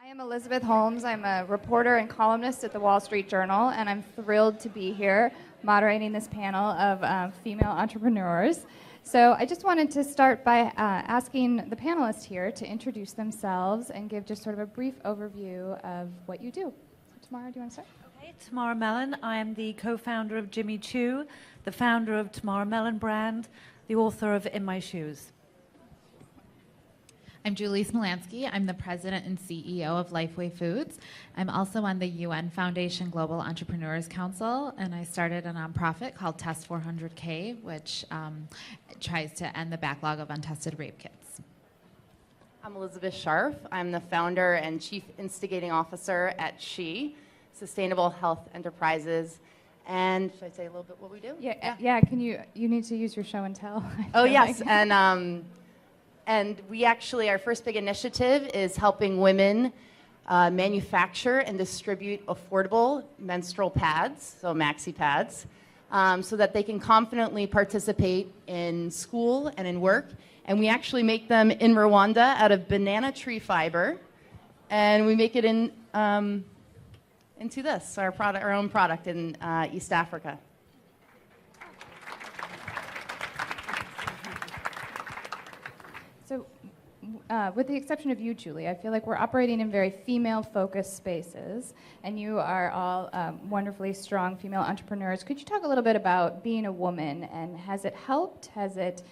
I am Elizabeth Holmes. I'm a reporter and columnist at the Wall Street Journal, and I'm thrilled to be here moderating this panel of female entrepreneurs. So I just wanted to start by asking the panelists here to introduce themselves and give just sort of a brief overview of what you do. So Tamara, do you want to start? Okay, Tamara Mellon. I am the co-founder of Jimmy Choo, the founder of Tamara Mellon brand, the author of In My Shoes. I'm Julie Smolansky. I'm the president and CEO of Lifeway Foods. I'm also on the UN Foundation Global Entrepreneurs Council, and I started a nonprofit called Test 400K, which tries to end the backlog of untested rape kits. I'm Elizabeth Scharpf. I'm the founder and Chief Instigating Officer at SHE, Sustainable Health Enterprises. And should I say a little bit what we do? Yeah. Can you need to use your show and tell. Oh, yes. And we actually, our first big initiative is helping women manufacture and distribute affordable menstrual pads, so maxi pads, so that they can confidently participate in school and in work. And we actually make them in Rwanda out of banana tree fiber, and we make it into this, our own product in East Africa. So, with the exception of you, Julie, I feel like we're operating in very female-focused spaces, and you are all wonderfully strong female entrepreneurs. Could you talk a little bit about being a woman, and has it helped? Has it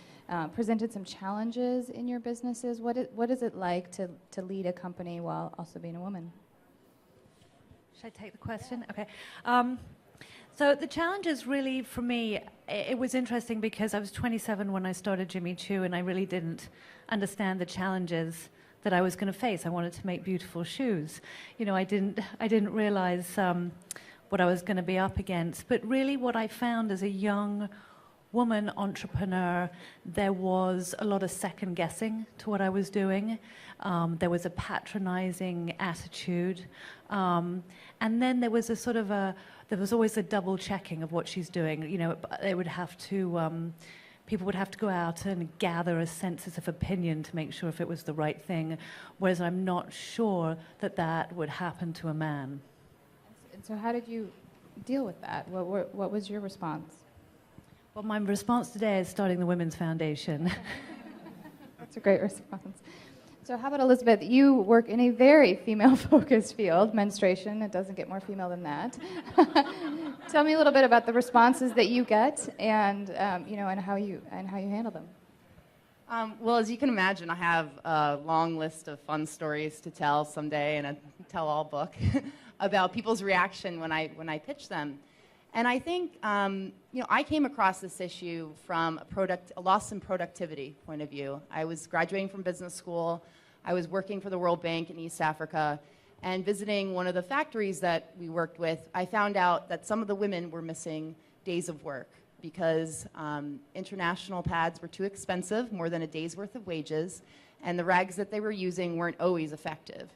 presented some challenges in your businesses? What is it like to lead a company while also being a woman? Should I take the question? Okay. So the challenges really, for me, it was interesting because I was 27 when I started Jimmy Choo, and I really didn't understand the challenges that I was going to face. I wanted to make beautiful shoes. You know, I didn't realize what I was going to be up against. But really what I found as a young woman entrepreneur, there was a lot of second guessing to what I was doing. There was a patronizing attitude. And then there was there was always a double checking of what she's doing. You know, they would have to, people would have to go out and gather a census of opinion to make sure if it was the right thing, whereas I'm not sure that that would happen to a man. And so how did you deal with that? What was your response? Well, my response today is starting the Women's Foundation. That's a great response. So how about Elizabeth? You work in a very female-focused field, menstruation. It doesn't get more female than that. Tell me a little bit about the responses that you get, and and how you handle them. Well, as you can imagine, I have a long list of fun stories to tell someday in a tell-all book about people's reaction when I pitch them. And I think, I came across this issue from a loss in productivity point of view. I was graduating from business school. I was working for the World Bank in East Africa. And visiting one of the factories that we worked with, I found out that some of the women were missing days of work because international pads were too expensive, more than a day's worth of wages, and the rags that they were using weren't always effective.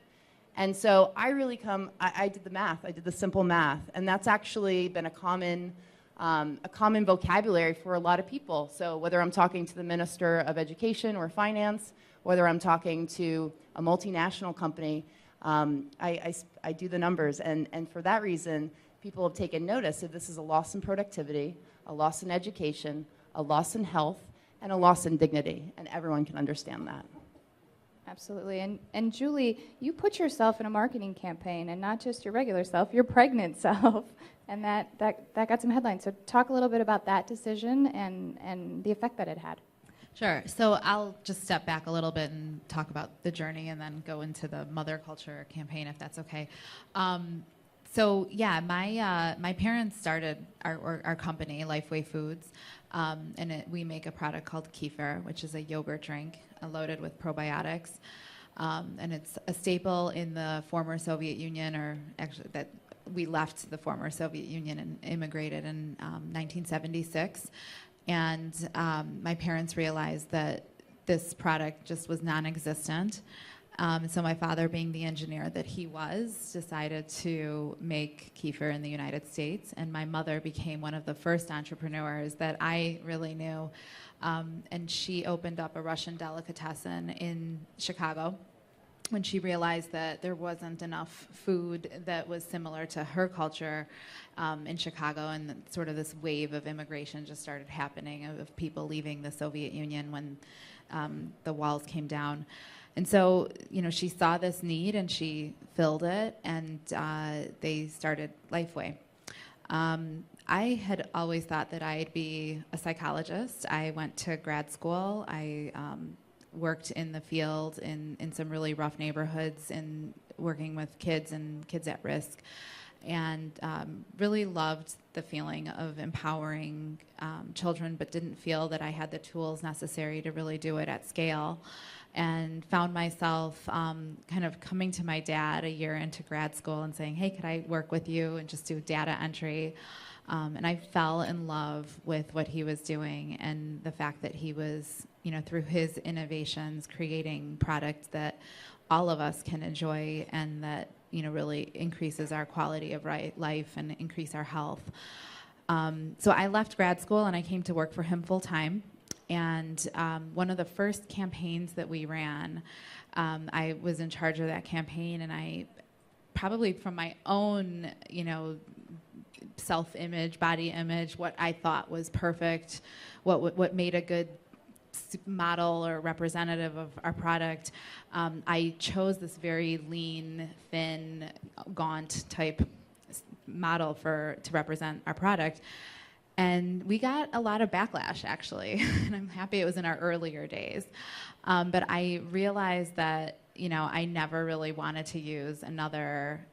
And so I did the math, I did the simple math, and that's actually been a common vocabulary for a lot of people. So whether I'm talking to the Minister of Education or Finance, whether I'm talking to a multinational company, I do the numbers, and for that reason, people have taken notice that this is a loss in productivity, a loss in education, a loss in health, and a loss in dignity, and everyone can understand that. Absolutely. And Julie, you put yourself in a marketing campaign, and not just your regular self, your pregnant self, and that got some headlines. So talk a little bit about that decision and the effect that it had. Sure. So I'll just step back a little bit and talk about the journey and then go into the mother culture campaign, if that's okay. My parents started our company, Lifeway Foods, and we make a product called kefir, which is a yogurt drink loaded with probiotics. And it's a staple in the former Soviet Union, or actually that we left the former Soviet Union and immigrated in 1976. And my parents realized that this product just was non-existent. So my father, being the engineer that he was, decided to make kefir in the United States. And my mother became one of the first entrepreneurs that I really knew. And she opened up a Russian delicatessen in Chicago. when she realized that there wasn't enough food that was similar to her culture in Chicago, and sort of this wave of immigration just started happening of people leaving the Soviet Union when the walls came down. And so, she saw this need and she filled it, and they started Lifeway. I had always thought that I'd be a psychologist. I went to grad school. I worked in the field in some really rough neighborhoods and working with kids and kids at risk, and really loved the feeling of empowering children, but didn't feel that I had the tools necessary to really do it at scale, and found myself kind of coming to my dad a year into grad school and saying, hey, could I work with you and just do data entry? And I fell in love with what he was doing, and the fact that he was, through his innovations, creating products that all of us can enjoy, and that, really increases our quality of life and increase our health. So I left grad school and I came to work for him full time. And one of the first campaigns that we ran, I was in charge of that campaign, and I probably from my own, self-image, body image, what I thought was perfect, what made a good model or representative of our product, I chose this very lean, thin, gaunt type model to represent our product. And we got a lot of backlash, actually, and I'm happy it was in our earlier days. But I realized that, I never really wanted to use another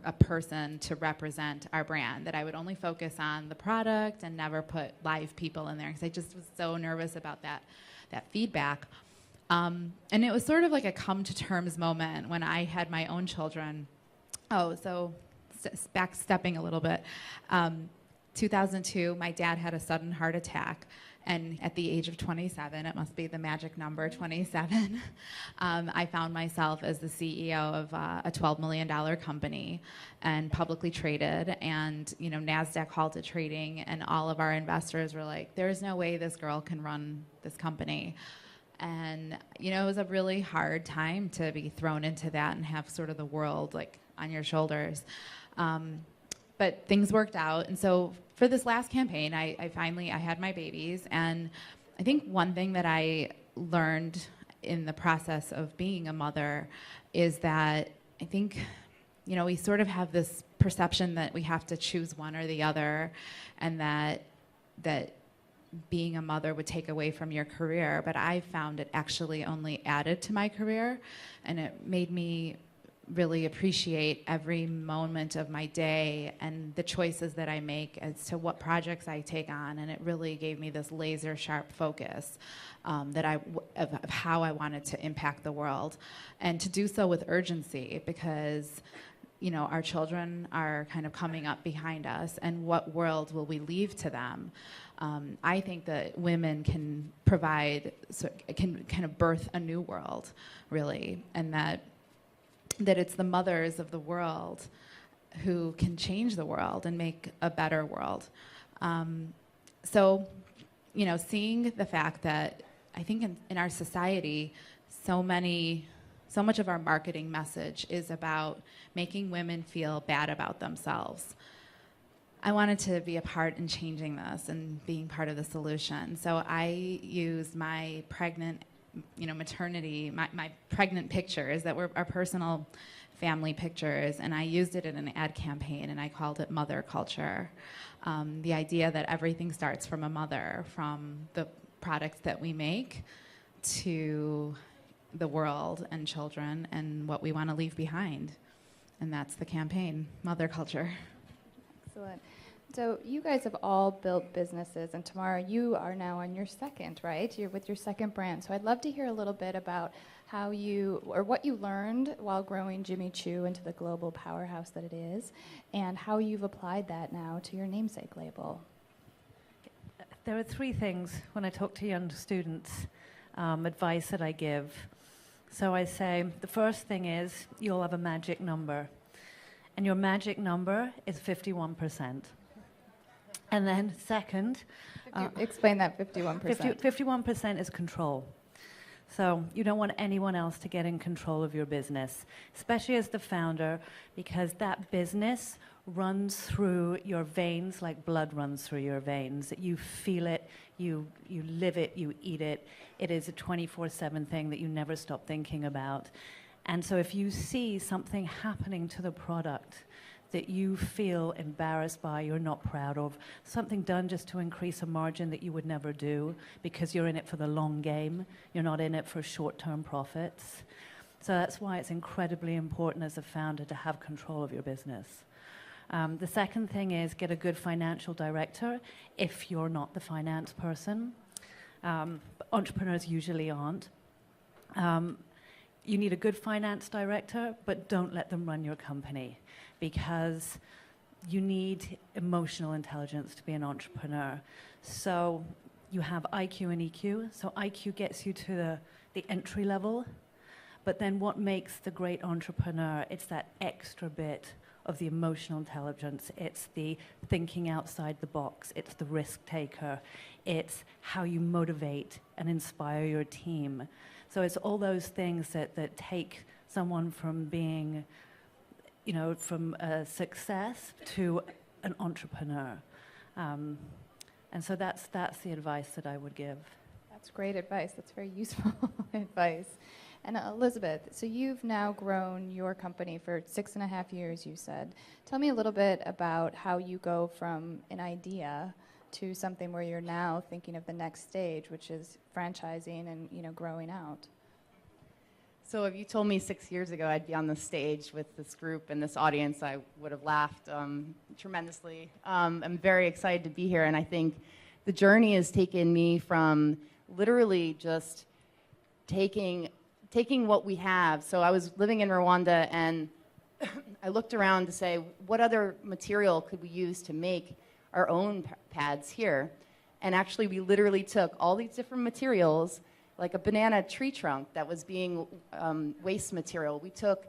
a person to represent our brand, that I would only focus on the product and never put live people in there, because I just was so nervous about that feedback. And it was sort of like a come to terms moment when I had my own children. Backstepping a little bit. 2002, my dad had a sudden heart attack, and at the age of 27, it must be the magic number, 27, I found myself as the CEO of a $12 million company and publicly traded, and NASDAQ halted trading, and all of our investors were like, there's no way this girl can run this company. And it was a really hard time to be thrown into that and have sort of the world like on your shoulders. But things worked out, and so for this last campaign, I had my babies, and I think one thing that I learned in the process of being a mother is that I think, we sort of have this perception that we have to choose one or the other, and that being a mother would take away from your career, but I found it actually only added to my career, and it made me really appreciate every moment of my day and the choices that I make as to what projects I take on, and it really gave me this laser sharp focus of how I wanted to impact the world, and to do so with urgency, because our children are kind of coming up behind us, and what world will we leave to them? I think that women can can kind of birth a new world, really, and that it's the mothers of the world who can change the world and make a better world. Seeing the fact that I think in our society, so much of our marketing message is about making women feel bad about themselves. I wanted to be a part in changing this and being part of the solution. So I used my maternity, my pregnant pictures that were our personal family pictures, and I used it in an ad campaign, and I called it Mother Culture. The idea that everything starts from a mother, from the products that we make to the world and children and what we want to leave behind. And that's the campaign, Mother Culture. Excellent. So you guys have all built businesses, and Tamara, you are now on your second, right? You're with your second brand. So I'd love to hear a little bit about how what you learned while growing Jimmy Choo into the global powerhouse that it is, and how you've applied that now to your namesake label. There are three things when I talk to young students, advice that I give. So I say, the first thing is you'll have a magic number, and your magic number is 51%. And then second... Explain that 51%. 51% is control. So you don't want anyone else to get in control of your business, especially as the founder, because that business runs through your veins like blood runs through your veins. You feel it, you live it, you eat it. It is a 24/7 thing that you never stop thinking about. And so if you see something happening to the product that you feel embarrassed by, you're not proud of, something done just to increase a margin that you would never do because you're in it for the long game, you're not in it for short-term profits. So that's why it's incredibly important as a founder to have control of your business. The second thing is get a good financial director if you're not the finance person. Entrepreneurs usually aren't. You need a good finance director, but don't let them run your company, because you need emotional intelligence to be an entrepreneur. So you have IQ and EQ. So IQ gets you to the entry level, but then what makes the great entrepreneur? It's that extra bit of the emotional intelligence. It's the thinking outside the box. It's the risk taker. It's how you motivate and inspire your team. So it's all those things that take someone from being, from a success to an entrepreneur. And so that's the advice that I would give. That's great advice. That's very useful advice. And Elizabeth, so you've now grown your company for 6.5 years, you said. Tell me a little bit about how you go from an idea to something where you're now thinking of the next stage, which is franchising and growing out. So if you told me 6 years ago I'd be on the stage with this group and this audience, I would have laughed tremendously. I'm very excited to be here, and I think the journey has taken me from literally just taking what we have. So I was living in Rwanda, and I looked around to say, what other material could we use to make our own pads here? And actually, we literally took all these different materials, like a banana tree trunk that was being waste material. We took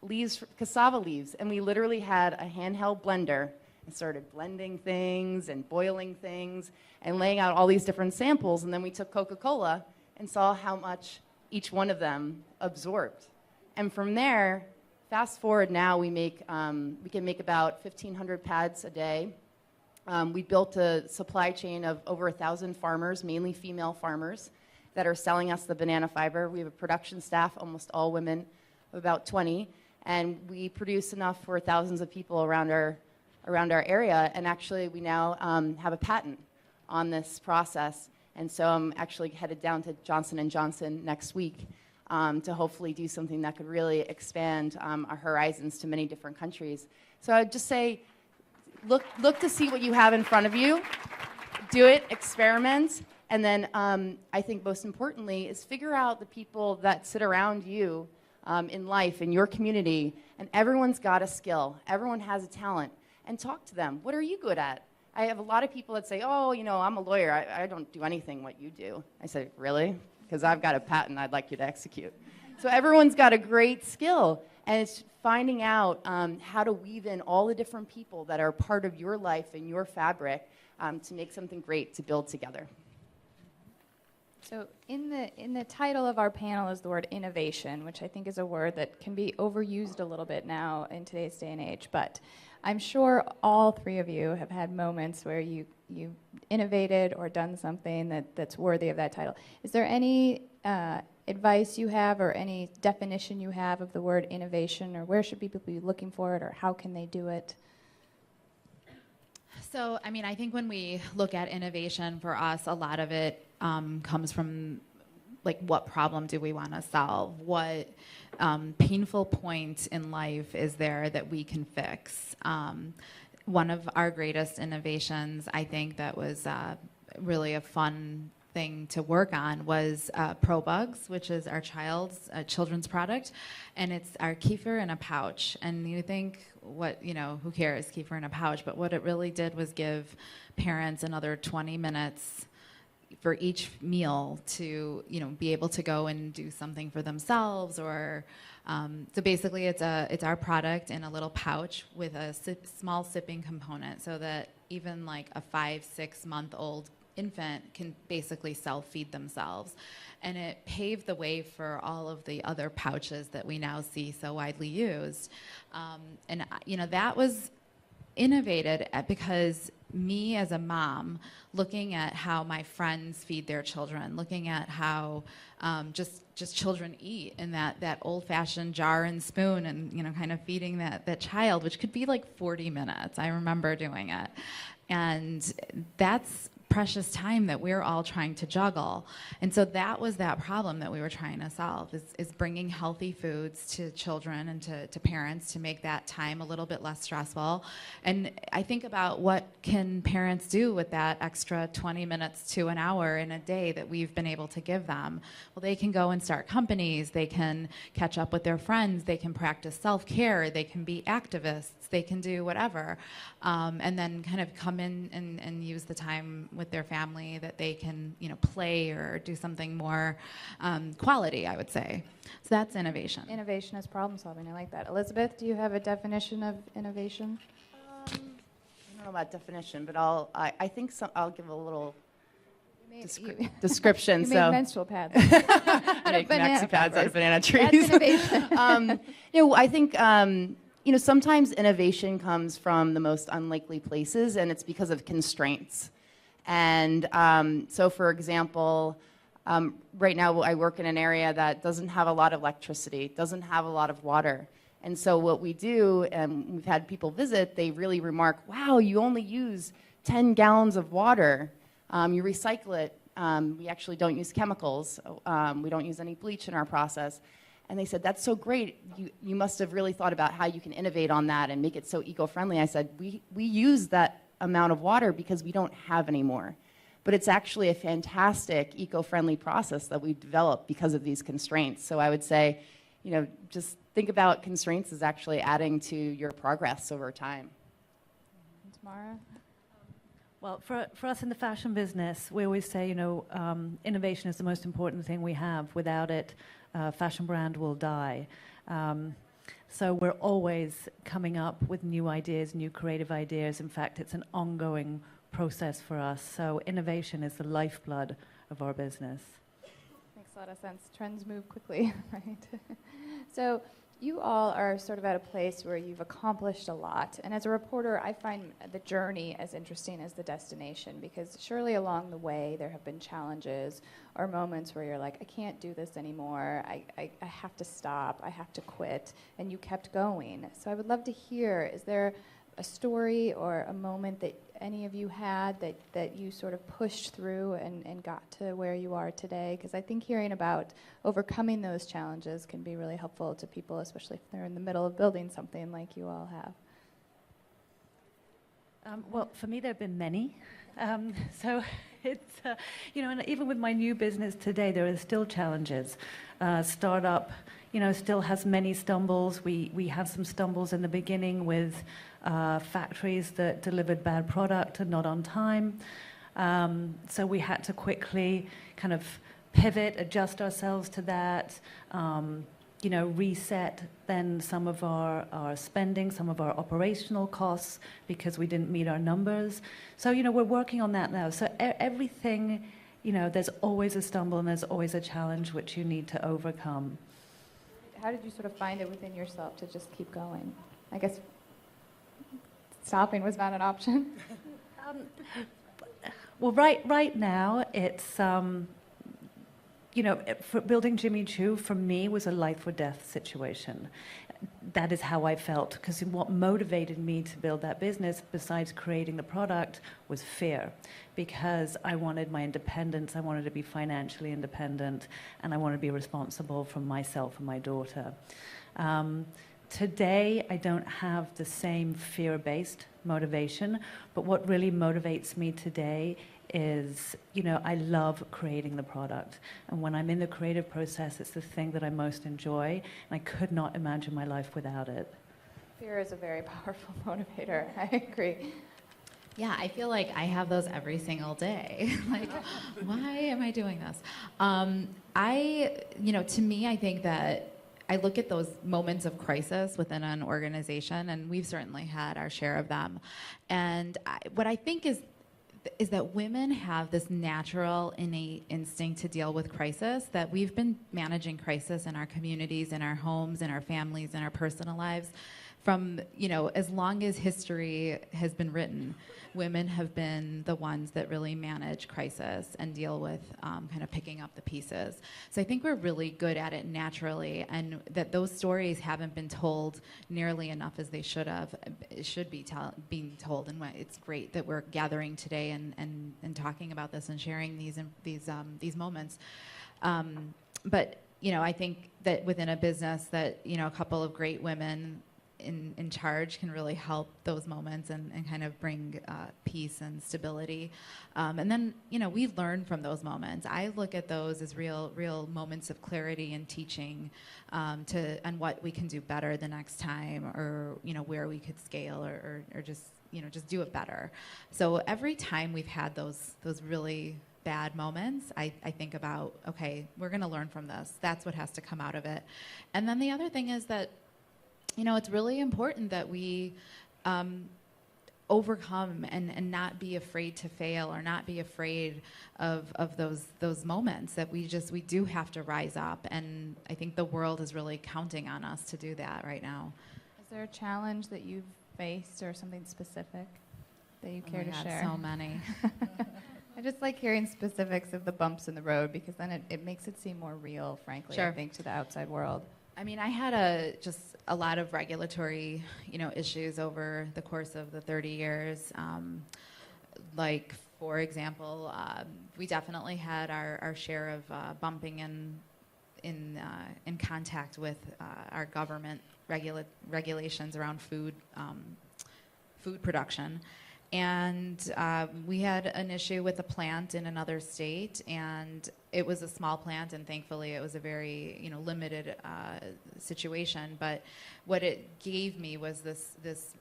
leaves, cassava leaves, and we literally had a handheld blender and started blending things and boiling things and laying out all these different samples. And then we took Coca-Cola and saw how much each one of them absorbed. And from there, fast forward now, we can make about 1,500 pads a day. We built a supply chain of over 1,000 farmers, mainly female farmers, that are selling us the banana fiber. We have a production staff, almost all women, of about 20, and we produce enough for thousands of people around our area. And actually, we now have a patent on this process. And so I'm actually headed down to Johnson & Johnson next week to hopefully do something that could really expand our horizons to many different countries. So I'd just say, look to see what you have in front of you, do it, experiment, and then I think most importantly is figure out the people that sit around you in life, in your community, and everyone's got a skill, everyone has a talent, and talk to them. What are you good at? I have a lot of people that say, oh, I'm a lawyer, I don't do anything what you do. I say, really? Because I've got a patent I'd like you to execute. So everyone's got a great skill, and it's finding out how to weave in all the different people that are part of your life and your fabric to make something great to build together. So in the title of our panel is the word innovation, which I think is a word that can be overused a little bit now in today's day and age, but I'm sure all three of you have had moments where you innovated or done something that's worthy of that title. Is there any advice you have or any definition you have of the word innovation, or where should people be looking for it, or how can they do it? So, I think when we look at innovation for us, a lot of it comes from what problem do we want to solve? What painful point in life is there that we can fix? One of our greatest innovations, I think, that was really a fun thing to work on was ProBugs, which is our children's product, and it's our kefir in a pouch. And you think, who cares, kefir in a pouch? But what it really did was give parents another 20 minutes for each meal to be able to go and do something for themselves, or so basically it's our product in a little pouch with a small sipping component, so that even a 5-6 month old infant can basically self-feed themselves. And it paved the way for all of the other pouches that we now see so widely used. And that was innovated because me as a mom, looking at how my friends feed their children, looking at how just children eat in that old-fashioned jar and spoon, and kind of feeding that child, which could be like 40 minutes. I remember doing it. And that's precious time that we're all trying to juggle. And so that was that problem that we were trying to solve, is bringing healthy foods to children and to parents to make that time a little bit less stressful. And I think about what can parents do with that extra 20 minutes to an hour in a day that we've been able to give them. Well, they can go and start companies, they can catch up with their friends, they can practice self-care, they can be activists, they can do whatever, and then kind of come in and use the time with their family that they can, play or do something more quality, I would say. So that's innovation. Innovation is problem solving. I like that. Elizabeth, do you have a definition of innovation? I don't know about definition, but I think I'll give a little description. You made menstrual pads. I make maxi pads out of banana trees. That's innovation. I think sometimes innovation comes from the most unlikely places, and it's because of constraints. And so, for example, right now I work in an area that doesn't have a lot of electricity, doesn't have a lot of water. And so what we do, and we've had people visit, they really remark, wow, you only use 10 gallons of water. You recycle it. We actually don't use chemicals. We don't use any bleach in our process. And they said, that's so great. You must have really thought about how you can innovate on that and make it so eco-friendly. I said, we use that amount of water because we don't have any more. But it's actually a fantastic eco-friendly process that we've developed because of these constraints. So I would say, just think about constraints as actually adding to your progress over time. Tamara? Well, for us in the fashion business, we always say, innovation is the most important thing we have. Without it, fashion brand will die. So we're always coming up with new ideas, new creative ideas. In fact, it's an ongoing process for us. So innovation is the lifeblood of our business. Makes a lot of sense. Trends move quickly, right? So you all are sort of at a place where you've accomplished a lot. And as a reporter, I find the journey as interesting as the destination, because surely along the way there have been challenges or moments where you're like, I can't do this anymore. I have to stop. I have to quit. And you kept going. So I would love to hear, is there a story or a moment that any of you had that you sort of pushed through and got to where you are today? Because I think hearing about overcoming those challenges can be really helpful to people, especially if they're in the middle of building something like you all have. Well, for me, there have been many. So it's, and even with my new business today, there are still challenges. Startup, still has many stumbles. We had some stumbles in the beginning with factories that delivered bad product and not on time. So we had to quickly kind of pivot, adjust ourselves to that, reset then some of our spending, some of our operational costs because we didn't meet our numbers. So, we're working on that now. So everything, there's always a stumble and there's always a challenge which you need to overcome. How did you sort of find it within yourself to just keep going? I guess stopping was not an option. Well, right now, it's, for building Jimmy Choo, for me, was a life or death situation. That is how I felt, because what motivated me to build that business, besides creating the product, was fear. Because I wanted my independence, I wanted to be financially independent, and I wanted to be responsible for myself and my daughter. Today, I don't have the same fear-based motivation, but what really motivates me today is, I love creating the product. And when I'm in the creative process, it's the thing that I most enjoy, and I could not imagine my life without it. Fear is a very powerful motivator. I agree. Yeah, I feel like I have those every single day. Like, why am I doing this? To me, I think that I look at those moments of crisis within an organization, and we've certainly had our share of them. And what I think is is that women have this natural, innate instinct to deal with crisis, that we've been managing crisis in our communities, in our homes, in our families, in our personal lives from, as long as history has been written. Women have been the ones that really manage crisis and deal with kind of picking up the pieces. So I think we're really good at it naturally, and that those stories haven't been told nearly enough as they should have. It should be being told, and it's great that we're gathering today and talking about this and sharing these moments. But I think that within a business that a couple of great women in charge can really help those moments and kind of bring peace and stability. And then, we learn from those moments. I look at those as real moments of clarity and teaching and what we can do better the next time, or, where we could scale or just do it better. So every time we've had those really bad moments, I think about, okay, we're going to learn from this. That's what has to come out of it. And then the other thing is that it's really important that we overcome and not be afraid to fail, or not be afraid of those moments, that we do have to rise up. And I think the world is really counting on us to do that right now. Is there a challenge that you've faced or something specific that you care to God, share? So many. I just like hearing specifics of the bumps in the road, because then it makes it seem more real, frankly, Sure. I think, to the outside world. I mean, I had just a lot of regulatory, issues over the course of the 30 years. Like, for example, we definitely had our share of bumping in contact with our government regulations around food production. And we had an issue with a plant in another state, and it was a small plant, and thankfully it was a very limited situation. But what it gave me was this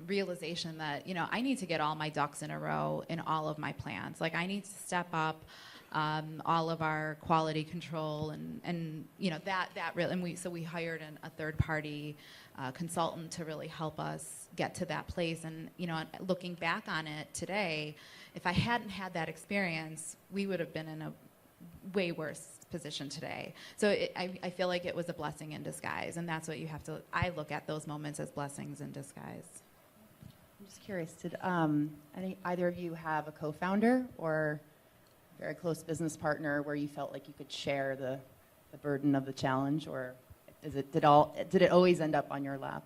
realization that I need to get all my ducks in a row in all of my plants. Like, I need to step up all of our quality control and that really. And we hired a third party consultant to really help us get to that place. And looking back on it today, if I hadn't had that experience, we would have been in a way worse position today. So I feel like it was a blessing in disguise, and that's what you have to. I look at those moments as blessings in disguise. I'm just curious, did either of you have a co-founder or a very close business partner where you felt like you could share the burden of the challenge, or did it always end up on your lap?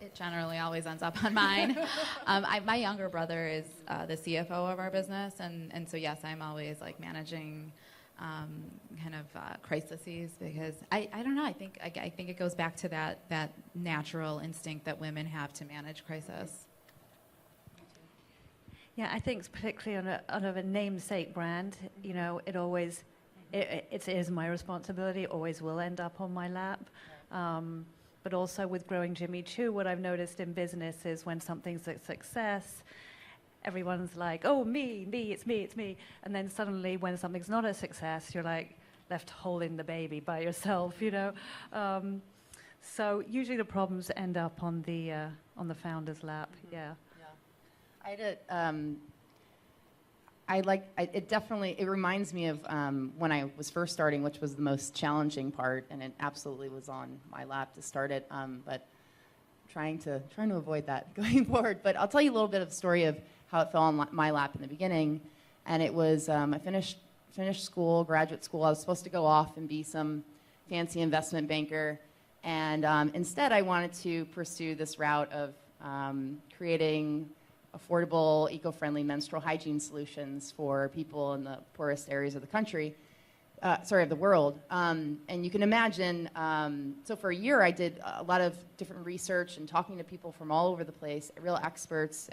It generally always ends up on mine. My younger brother is the CFO of our business, and so yes, I'm always like managing kind of crises, because I don't know. I think it goes back to that natural instinct that women have to manage crisis. Yeah, I think particularly on a namesake brand, it always it is my responsibility. It always will end up on my lap. But also with growing Jimmy Choo, what I've noticed in business is when something's a success, everyone's like, oh, me, it's me. And then suddenly when something's not a success, you're like left holding the baby by yourself, So usually the problems end up on the founder's lap, yeah. It reminds me of when I was first starting, which was the most challenging part, and it absolutely was on my lap to start it. But trying to avoid that going forward. But I'll tell you a little bit of the story of how it fell on my lap in the beginning. And it was I finished school, graduate school. I was supposed to go off and be some fancy investment banker, and instead I wanted to pursue this route of creating affordable, eco-friendly menstrual hygiene solutions for people in the poorest areas of the country, of the world. And you can imagine, so for a year I did a lot of different research and talking to people from all over the place, real experts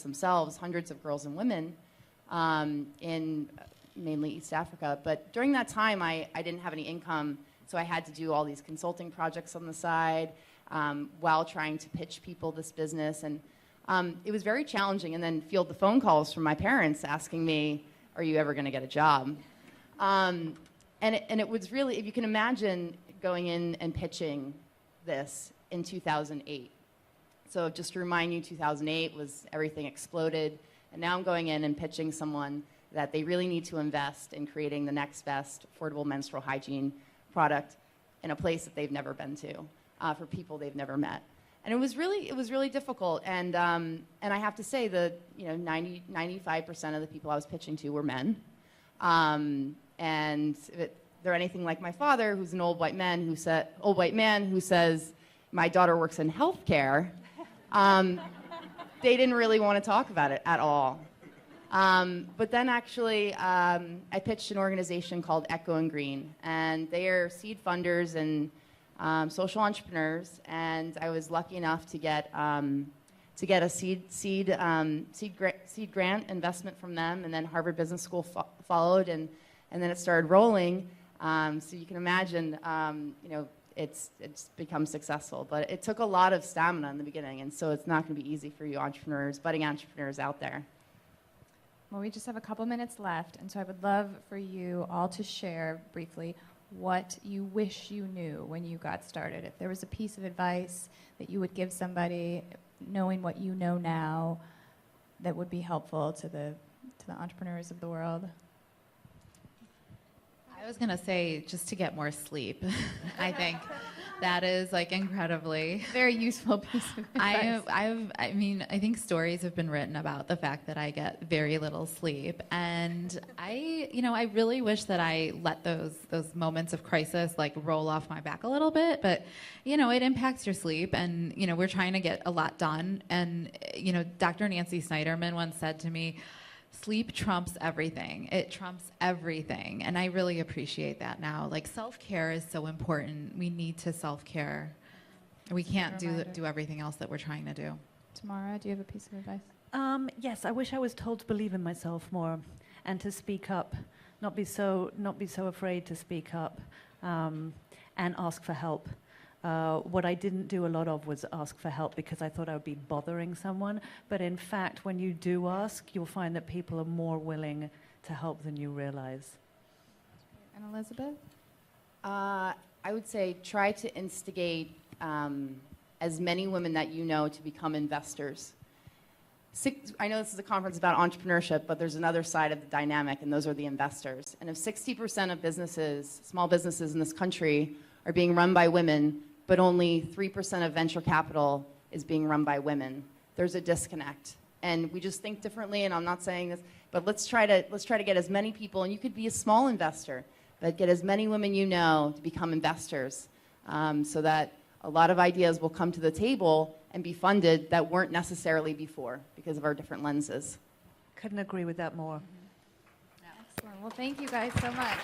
themselves, hundreds of girls and women in mainly East Africa. But during that time, I didn't have any income, so I had to do all these consulting projects on the side while trying to pitch people this business. And it was very challenging, and then field the phone calls from my parents asking me, are you ever going to get a job? And it was really, if you can imagine going in and pitching this in 2008. So just to remind you, 2008 was everything exploded. And now I'm going in and pitching someone that they really need to invest in creating the next best affordable menstrual hygiene product in a place that they've never been to, for people they've never met. And it was really difficult. And I have to say that 95% of the people I was pitching to were men. And if they're anything like my father, who's an old white man who says my daughter works in healthcare, they didn't really want to talk about it at all. But then actually, I pitched an organization called Echo and Green, and they are seed funders and social entrepreneurs. And I was lucky enough to get a seed grant investment from them, and then Harvard Business School followed, and then it started rolling. So you can imagine, it's become successful, but it took a lot of stamina in the beginning, and so it's not going to be easy for you entrepreneurs, budding entrepreneurs out there. Well, we just have a couple minutes left, and so I would love for you all to share briefly what you wish you knew when you got started. If there was a piece of advice that you would give somebody, knowing what you know now, that would be helpful to the entrepreneurs of the world. I was going to say just to get more sleep. I think that is like incredibly very useful piece of advice. I think stories have been written about the fact that I get very little sleep, and I really wish that I let those moments of crisis like roll off my back a little bit, but it impacts your sleep, and we're trying to get a lot done, and Dr. Nancy Snyderman once said to me, sleep trumps everything. It trumps everything. And I really appreciate that now. Like, self-care is so important. We need to self-care. We can't do everything else that we're trying to do. Tamara, do you have a piece of advice? Yes, I wish I was told to believe in myself more and to speak up, not be so afraid to speak up, and ask for help. What I didn't do a lot of was ask for help because I thought I would be bothering someone. But in fact, when you do ask, you'll find that people are more willing to help than you realize. And Elizabeth? I would say try to instigate as many women that you know to become investors. I know this is a conference about entrepreneurship, but there's another side of the dynamic, and those are the investors. And if 60% of businesses, small businesses in this country, are being run by women, but only 3% of venture capital is being run by women, there's a disconnect. And we just think differently, and I'm not saying this, but let's try to get as many people, and you could be a small investor, but get as many women you know to become investors, so that a lot of ideas will come to the table and be funded that weren't necessarily before because of our different lenses. Couldn't agree with that more. Excellent. Well, thank you guys so much.